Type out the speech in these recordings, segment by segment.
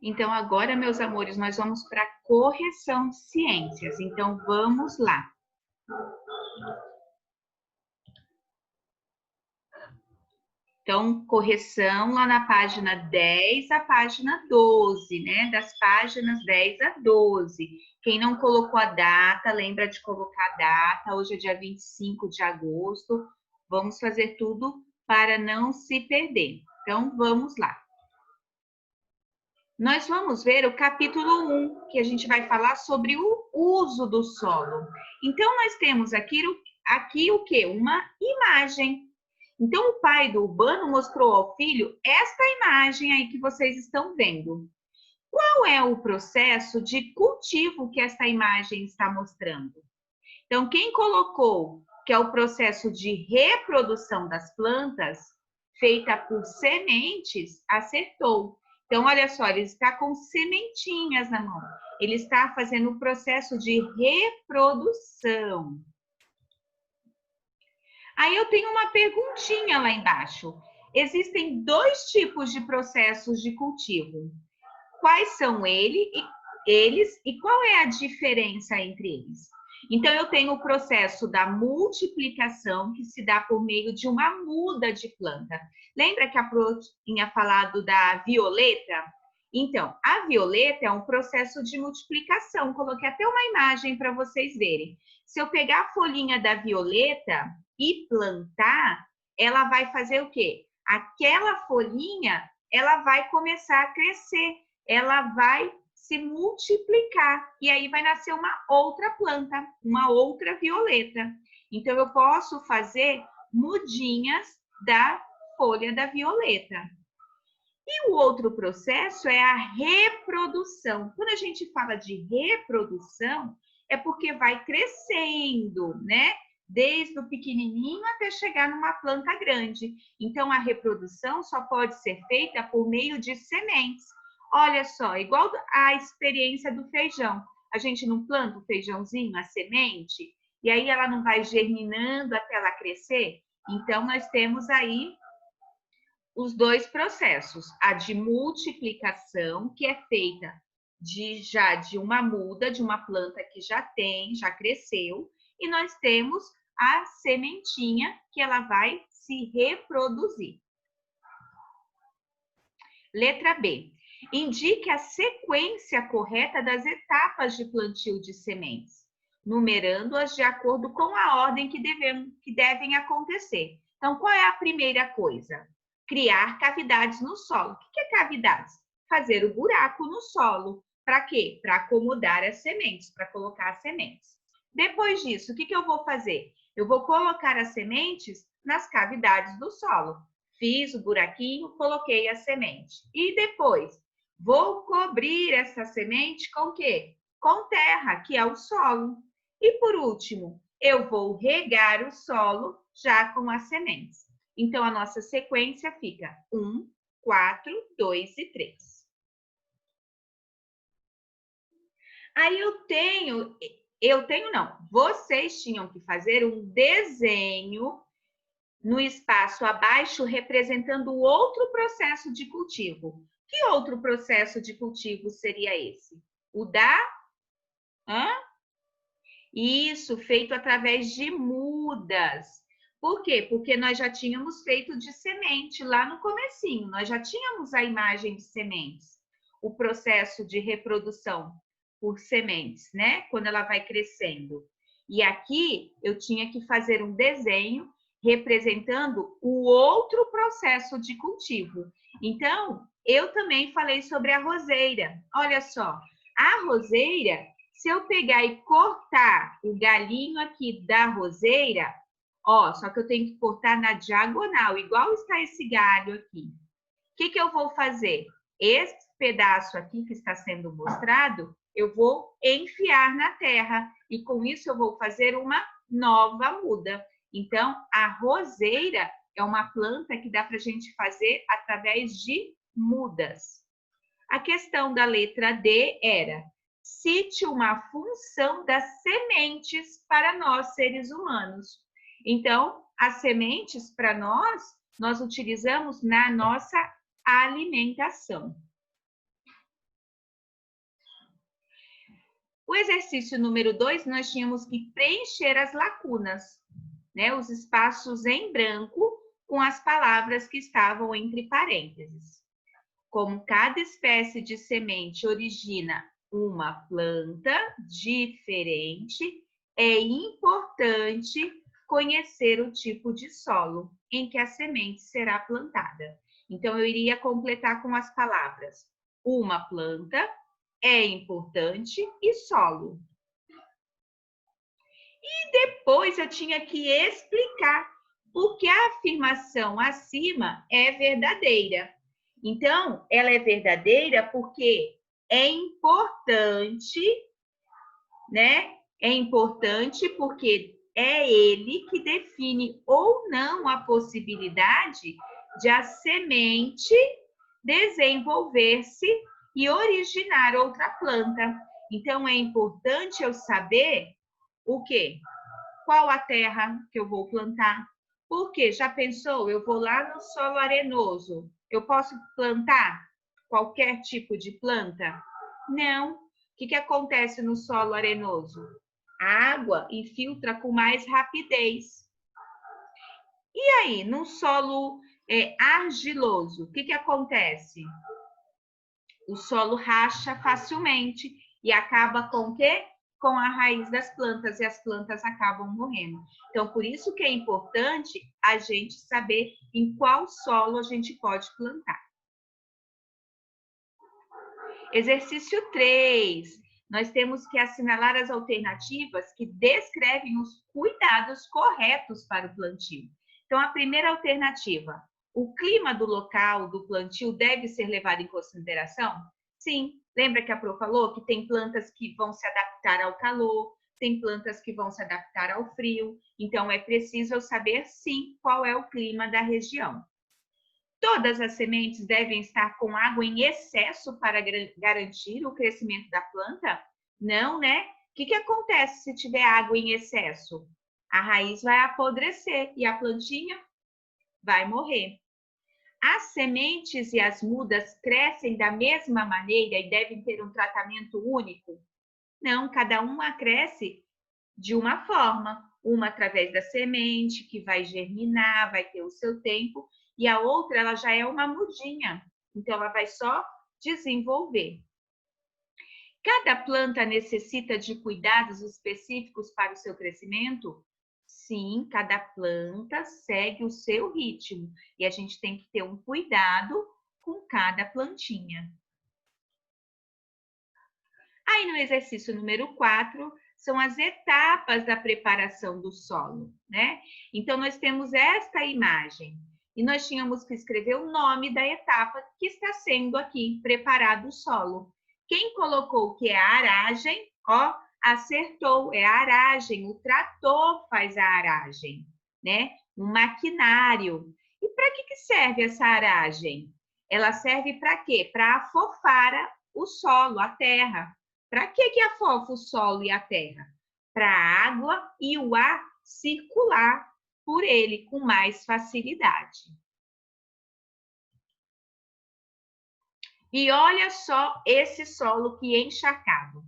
Então, agora, meus amores, nós vamos para correção de ciências. Então, vamos lá. Então, correção lá na página 10 à página 12, né? Das páginas 10 a 12. Quem não colocou a data, lembra de colocar a data. Hoje é dia 25 de agosto. Vamos fazer tudo para não se perder. Então, vamos lá. Nós vamos ver o capítulo 1, que a gente vai falar sobre o uso do solo. Então, nós temos aqui o quê? Uma imagem. Então, o pai do Urbano mostrou ao filho esta imagem aí que vocês estão vendo. Qual é o processo de cultivo que esta imagem está mostrando? Então, quem colocou que é o processo de reprodução das plantas, feita por sementes, acertou. Então, olha só, ele está com sementinhas na mão. Ele está fazendo o processo de reprodução. Aí eu tenho uma perguntinha lá embaixo. Existem dois tipos de processos de cultivo. Quais são eles e qual é a diferença entre eles? Então, eu tenho o processo da multiplicação, que se dá por meio de uma muda de planta. Lembra que a Pro tinha falado da violeta? Então, a violeta é um processo de multiplicação. Coloquei até uma imagem para vocês verem. Se eu pegar a folhinha da violeta e plantar, ela vai fazer o quê? Aquela folhinha, ela vai começar a crescer, ela vai se multiplicar e aí vai nascer uma outra planta, uma outra violeta. Então, eu posso fazer mudinhas da folha da violeta. E o outro processo é a reprodução. Quando a gente fala de reprodução, é porque vai crescendo, né? Desde o pequenininho até chegar numa planta grande. Então, a reprodução só pode ser feita por meio de sementes. Olha só, igual a experiência do feijão. A gente não planta o feijãozinho, a semente, e aí ela não vai germinando até ela crescer? Então, nós temos aí os dois processos, a de multiplicação, que é feita de uma muda, de uma planta que já cresceu, e nós temos a sementinha, que ela vai se reproduzir. Letra B. Indique a sequência correta das etapas de plantio de sementes, numerando-as de acordo com a ordem que devem acontecer. Então, qual é a primeira coisa? Criar cavidades no solo. O que é cavidades? Fazer o buraco no solo. Para quê? Para acomodar as sementes, para colocar as sementes. Depois disso, o que eu vou fazer? Eu vou colocar as sementes nas cavidades do solo. Fiz o buraquinho, coloquei a semente. E depois, vou cobrir essa semente com o quê? Com terra, que é o solo. E por último, eu vou regar o solo já com as sementes. Então, a nossa sequência fica 1, 4, 2 e 3. Aí vocês tinham que fazer um desenho no espaço abaixo representando outro processo de cultivo. Que outro processo de cultivo seria esse? O da... Isso, feito através de mudas. Por quê? Porque nós já tínhamos feito de semente lá no comecinho, nós já tínhamos a imagem de sementes, o processo de reprodução por sementes, né? Quando ela vai crescendo. E aqui eu tinha que fazer um desenho representando o outro processo de cultivo. Então, eu também falei sobre a roseira. Olha só, a roseira, se eu pegar e cortar o galinho aqui da roseira, ó, só que eu tenho que cortar na diagonal, igual está esse galho aqui. O que eu vou fazer? Esse pedaço aqui que está sendo mostrado, eu vou enfiar na terra e com isso eu vou fazer uma nova muda. Então, a roseira é uma planta que dá para a gente fazer através de mudas. A questão da letra D era: cite uma função das sementes para nós, seres humanos. Então, as sementes, para nós utilizamos na nossa alimentação. O exercício número 2, nós tínhamos que preencher as lacunas, né? Os espaços em branco com as palavras que estavam entre parênteses. Como cada espécie de semente origina uma planta diferente, é importante conhecer o tipo de solo em que a semente será plantada. Então, eu iria completar com as palavras uma planta, é importante e solo. E depois eu tinha que explicar por que a afirmação acima é verdadeira. Então, ela é verdadeira porque é importante, né? É importante porque é ele que define ou não a possibilidade de a semente desenvolver-se e originar outra planta. Então, é importante eu saber o quê? Qual a terra que eu vou plantar? Porque já pensou, eu vou lá no solo arenoso, eu posso plantar qualquer tipo de planta? Não. O que acontece no solo arenoso? A água infiltra com mais rapidez. E aí, no solo argiloso, o que acontece? O solo racha facilmente e acaba com o quê? Com a raiz das plantas, e as plantas acabam morrendo. Então, por isso que é importante a gente saber em qual solo a gente pode plantar. Exercício 3. Nós temos que assinalar as alternativas que descrevem os cuidados corretos para o plantio. Então, a primeira alternativa, o clima do local do plantio deve ser levado em consideração? Sim. Lembra que a Pro falou que tem plantas que vão se adaptar ao calor, tem plantas que vão se adaptar ao frio. Então, é preciso eu saber, sim, qual é o clima da região. Todas as sementes devem estar com água em excesso para garantir o crescimento da planta? Não, né? O que acontece se tiver água em excesso? A raiz vai apodrecer e a plantinha vai morrer. As sementes e as mudas crescem da mesma maneira e devem ter um tratamento único? Não, cada uma cresce de uma forma. Uma através da semente, que vai germinar, vai ter o seu tempo, e a outra, ela já é uma mudinha, então ela vai só desenvolver. Cada planta necessita de cuidados específicos para o seu crescimento? Sim, cada planta segue o seu ritmo e a gente tem que ter um cuidado com cada plantinha. Aí no exercício número 4, são as etapas da preparação do solo, né? Então nós temos esta imagem e nós tínhamos que escrever o nome da etapa que está sendo aqui preparado o solo. Quem colocou que é a aragem, ó, acertou, é a aragem, o trator faz a aragem, né? Um maquinário. E para que serve essa aragem? Ela serve para quê? Para afofar o solo, a terra. Para que afofa o solo e a terra? Para a água e o ar circular por ele com mais facilidade. E olha só esse solo que é encharcado.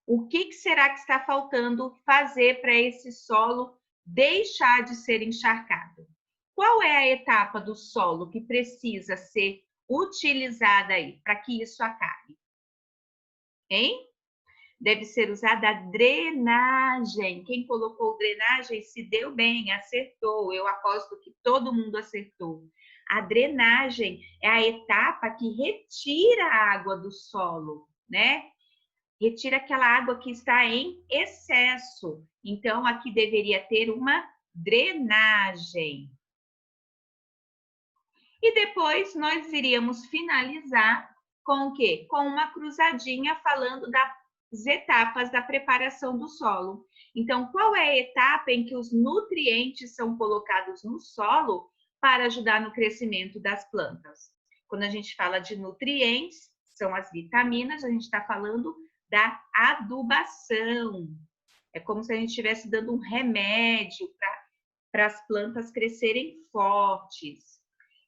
O que será que está faltando fazer para esse solo deixar de ser encharcado? Qual é a etapa do solo que precisa ser utilizada aí para que isso acabe? Hein? Deve ser usada a drenagem. Quem colocou drenagem se deu bem, acertou. Eu aposto que todo mundo acertou. A drenagem é a etapa que retira a água do solo, né? Retira aquela água que está em excesso. Então, aqui deveria ter uma drenagem. E depois nós iríamos finalizar com o quê? Com uma cruzadinha falando das etapas da preparação do solo. Então, qual é a etapa em que os nutrientes são colocados no solo para ajudar no crescimento das plantas? Quando a gente fala de nutrientes, são as vitaminas, a gente está falando da adubação. É como se a gente estivesse dando um remédio para as plantas crescerem fortes.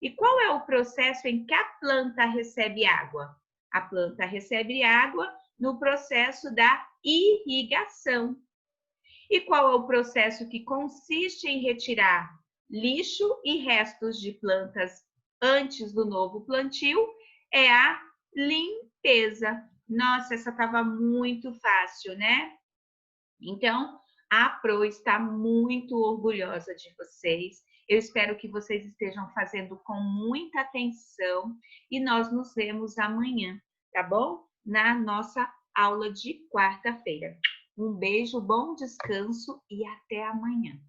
E qual é o processo em que a planta recebe água? A planta recebe água no processo da irrigação. E qual é o processo que consiste em retirar lixo e restos de plantas antes do novo plantio? É a limpeza. Nossa, essa estava muito fácil, né? Então, a Pro está muito orgulhosa de vocês. Eu espero que vocês estejam fazendo com muita atenção e nós nos vemos amanhã, tá bom? Na nossa aula de quarta-feira. Um beijo, bom descanso e até amanhã.